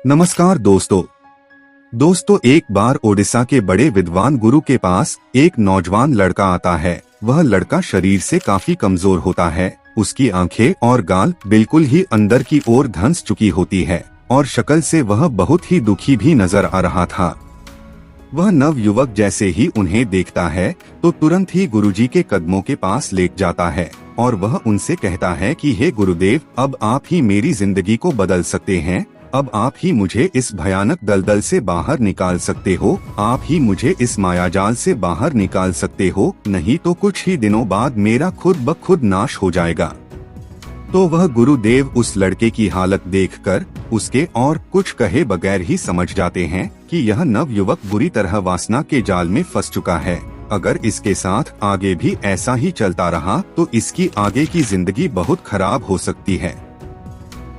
नमस्कार दोस्तों, एक बार ओडिशा के बड़े विद्वान गुरु के पास एक नौजवान लड़का आता है। वह लड़का शरीर से काफी कमजोर होता है। उसकी आंखें और गाल बिल्कुल ही अंदर की ओर धंस चुकी होती है और शक्ल से वह बहुत ही दुखी भी नजर आ रहा था। वह नव युवक जैसे ही उन्हें देखता है तो तुरंत ही गुरुजी के कदमों के पास लेट जाता है और वह उनसे कहता है कि हे गुरुदेव, अब आप ही मेरी जिंदगी को बदल सकते हैं। अब आप ही मुझे इस भयानक दलदल से बाहर निकाल सकते हो। आप ही मुझे इस मायाजाल से बाहर निकाल सकते हो, नहीं तो कुछ ही दिनों बाद मेरा खुद ब खुद नाश हो जाएगा। तो वह गुरुदेव उस लड़के की हालत देखकर उसके और कुछ कहे बगैर ही समझ जाते हैं कि यह नव युवक बुरी तरह वासना के जाल में फंस चुका है। अगर इसके साथ आगे भी ऐसा ही चलता रहा तो इसकी आगे की जिंदगी बहुत खराब हो सकती है।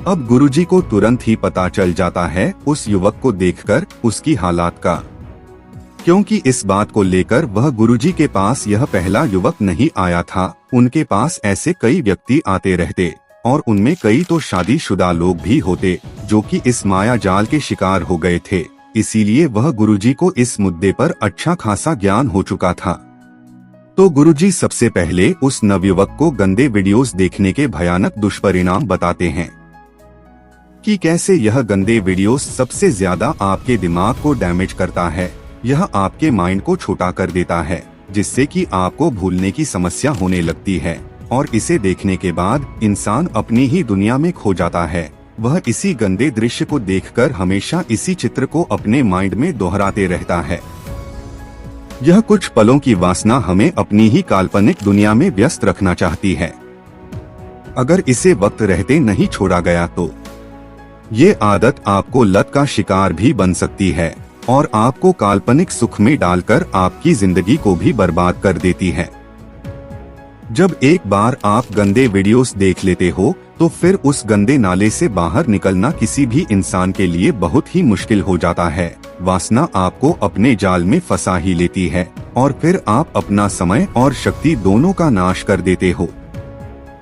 अब गुरुजी को तुरंत ही पता चल जाता है उस युवक को देखकर उसकी हालात का, क्योंकि इस बात को लेकर वह गुरुजी के पास यह पहला युवक नहीं आया था। उनके पास ऐसे कई व्यक्ति आते रहते और उनमें कई तो शादीशुदा लोग भी होते जो कि इस माया जाल के शिकार हो गए थे। इसीलिए वह गुरुजी को इस मुद्दे पर अच्छा खासा ज्ञान हो चुका था। तो गुरुजी सबसे पहले उस नवयुवक को गंदे वीडियोस देखने के भयानक दुष्परिणाम बताते हैं कि कैसे यह गंदे वीडियोस सबसे ज्यादा आपके दिमाग को डैमेज करता है। यह आपके माइंड को छोटा कर देता है, जिससे कि आपको भूलने की समस्या होने लगती है और इसे देखने के बाद इंसान अपनी ही दुनिया में खो जाता है। वह इसी गंदे दृश्य को देखकर हमेशा इसी चित्र को अपने माइंड में दोहराते रहता है। यह कुछ पलों की वासना हमें अपनी ही काल्पनिक दुनिया में व्यस्त रखना चाहती है। अगर इसे वक्त रहते नहीं छोड़ा गया तो ये आदत आपको लत का शिकार भी बन सकती है और आपको काल्पनिक सुख में डालकर आपकी जिंदगी को भी बर्बाद कर देती है। जब एक बार आप गंदे वीडियोस देख लेते हो तो फिर उस गंदे नाले से बाहर निकलना किसी भी इंसान के लिए बहुत ही मुश्किल हो जाता है। वासना आपको अपने जाल में फंसा ही लेती है और फिर आप अपना समय और शक्ति दोनों का नाश कर देते हो।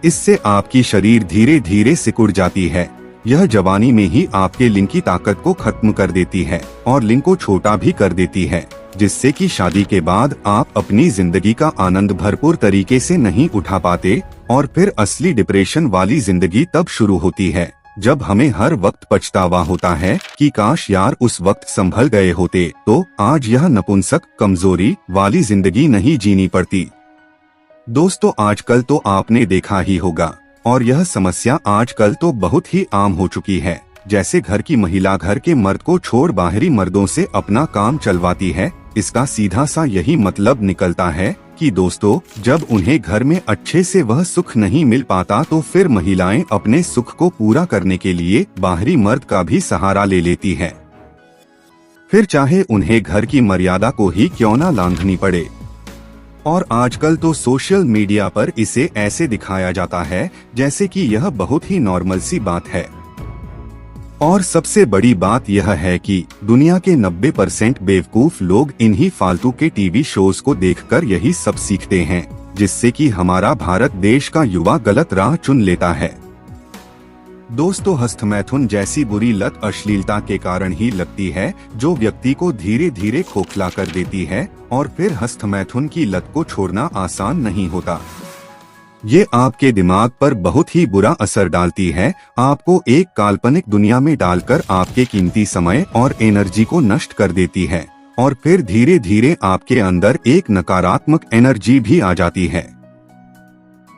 इससे आपकी शरीर धीरे धीरे सिकुड़ जाती है। यह जवानी में ही आपके लिंग की ताकत को खत्म कर देती है और लिंग को छोटा भी कर देती है, जिससे कि शादी के बाद आप अपनी जिंदगी का आनंद भरपूर तरीके से नहीं उठा पाते और फिर असली डिप्रेशन वाली जिंदगी तब शुरू होती है जब हमें हर वक्त पछतावा होता है कि काश यार उस वक्त संभल गए होते तो आज यह नपुंसक कमजोरी वाली जिंदगी नहीं जीनी पड़ती। दोस्तों, आजकल तो आपने देखा ही होगा और यह समस्या आजकल तो बहुत ही आम हो चुकी है। जैसे घर की महिला घर के मर्द को छोड़ बाहरी मर्दों से अपना काम चलवाती है। इसका सीधा सा यही मतलब निकलता है कि दोस्तों, जब उन्हें घर में अच्छे से वह सुख नहीं मिल पाता तो फिर महिलाएं अपने सुख को पूरा करने के लिए बाहरी मर्द का भी सहारा ले लेती है, फिर चाहे उन्हें घर की मर्यादा को ही क्यों न लांघनी पड़े। और आजकल तो सोशल मीडिया पर इसे ऐसे दिखाया जाता है जैसे कि यह बहुत ही नॉर्मल सी बात है। और सबसे बड़ी बात यह है कि दुनिया के 90% बेवकूफ लोग इन्हीं फालतू के टीवी शोज को देखकर यही सब सीखते हैं, जिससे कि हमारा भारत देश का युवा गलत राह चुन लेता है। दोस्तों, हस्तमैथुन जैसी बुरी लत अश्लीलता के कारण ही लगती है, जो व्यक्ति को धीरे धीरे खोखला कर देती है और फिर हस्तमैथुन की लत को छोड़ना आसान नहीं होता। ये आपके दिमाग पर बहुत ही बुरा असर डालती है, आपको एक काल्पनिक दुनिया में डालकर आपके कीमती समय और एनर्जी को नष्ट कर देती है और फिर धीरे धीरे आपके अंदर एक नकारात्मक एनर्जी भी आ जाती है।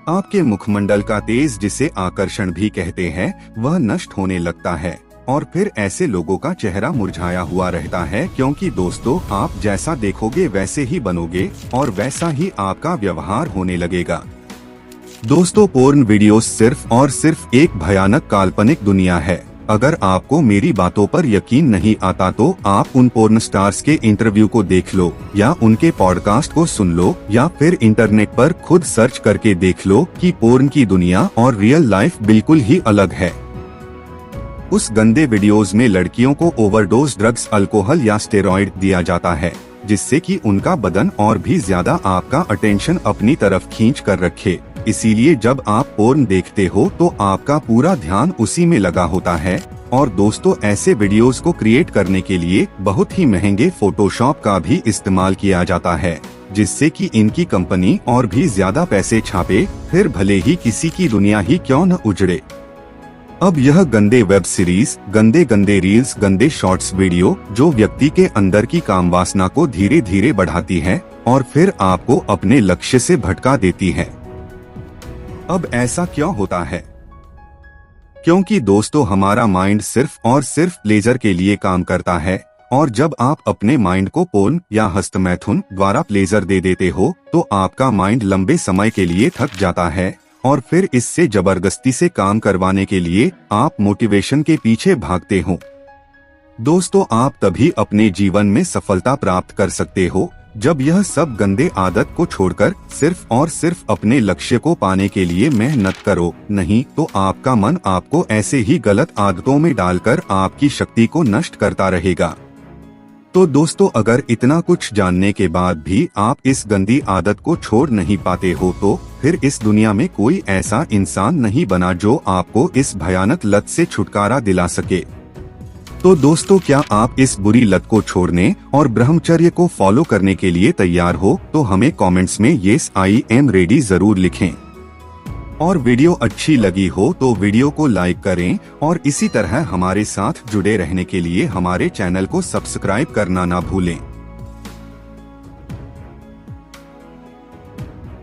आपके मुखमंडल का तेज, जिसे आकर्षण भी कहते हैं, वह नष्ट होने लगता है और फिर ऐसे लोगों का चेहरा मुरझाया हुआ रहता है, क्योंकि दोस्तों, आप जैसा देखोगे वैसे ही बनोगे और वैसा ही आपका व्यवहार होने लगेगा। दोस्तों, पोर्न वीडियोस सिर्फ और सिर्फ एक भयानक काल्पनिक दुनिया है। अगर आपको मेरी बातों पर यकीन नहीं आता तो आप उन पोर्न स्टार्स के इंटरव्यू को देख लो या उनके पॉडकास्ट को सुन लो या फिर इंटरनेट पर खुद सर्च करके देख लो कि पोर्न की दुनिया और रियल लाइफ बिल्कुल ही अलग है। उस गंदे वीडियोस में लड़कियों को ओवरडोज ड्रग्स, अल्कोहल या स्टेरॉइड दिया जाता है, जिससे कि उनका बदन और भी ज्यादा आपका अटेंशन अपनी तरफ खींच कर रखे। इसीलिए जब आप पोर्न देखते हो तो आपका पूरा ध्यान उसी में लगा होता है और दोस्तों ऐसे वीडियोस को क्रिएट करने के लिए बहुत ही महंगे फोटोशॉप का भी इस्तेमाल किया जाता है, जिससे कि इनकी कंपनी और भी ज्यादा पैसे छापे, फिर भले ही किसी की दुनिया ही क्यों न उजड़े। अब यह गंदे वेब सीरीज, गंदे गंदे रील्स, गंदे शॉर्ट्स वीडियो जो व्यक्ति के अंदर की काम वासना को धीरे धीरे बढ़ाती है और फिर आपको अपने लक्ष्य से भटका देती है। अब ऐसा क्यों होता है? क्योंकि दोस्तों हमारा माइंड सिर्फ और सिर्फ प्लेजर के लिए काम करता है, और जब आप अपने माइंड को पोर्न या हस्तमैथुन द्वारा प्लेजर दे देते हो तो आपका माइंड लंबे समय के लिए थक जाता है और फिर इससे जबरदस्ती से काम करवाने के लिए आप मोटिवेशन के पीछे भागते हो। दोस्तों आप तभी अपने जीवन में सफलता प्राप्त कर सकते हो जब यह सब गंदे आदत को छोड़कर सिर्फ और सिर्फ अपने लक्ष्य को पाने के लिए मेहनत करो, नहीं तो आपका मन आपको ऐसे ही गलत आदतों में डालकर आपकी शक्ति को नष्ट करता रहेगा। तो दोस्तों अगर इतना कुछ जानने के बाद भी आप इस गंदी आदत को छोड़ नहीं पाते हो तो फिर इस दुनिया में कोई ऐसा इंसान नहीं बना जो आपको इस भयानक लत से छुटकारा दिला सके। तो दोस्तों क्या आप इस बुरी लत को छोड़ने और ब्रह्मचर्य को फॉलो करने के लिए तैयार हो? तो हमें कमेंट्स में येस आई एम रेडी जरूर लिखें। और वीडियो अच्छी लगी हो तो वीडियो को लाइक करें और इसी तरह हमारे साथ जुड़े रहने के लिए हमारे चैनल को सब्सक्राइब करना ना भूलें।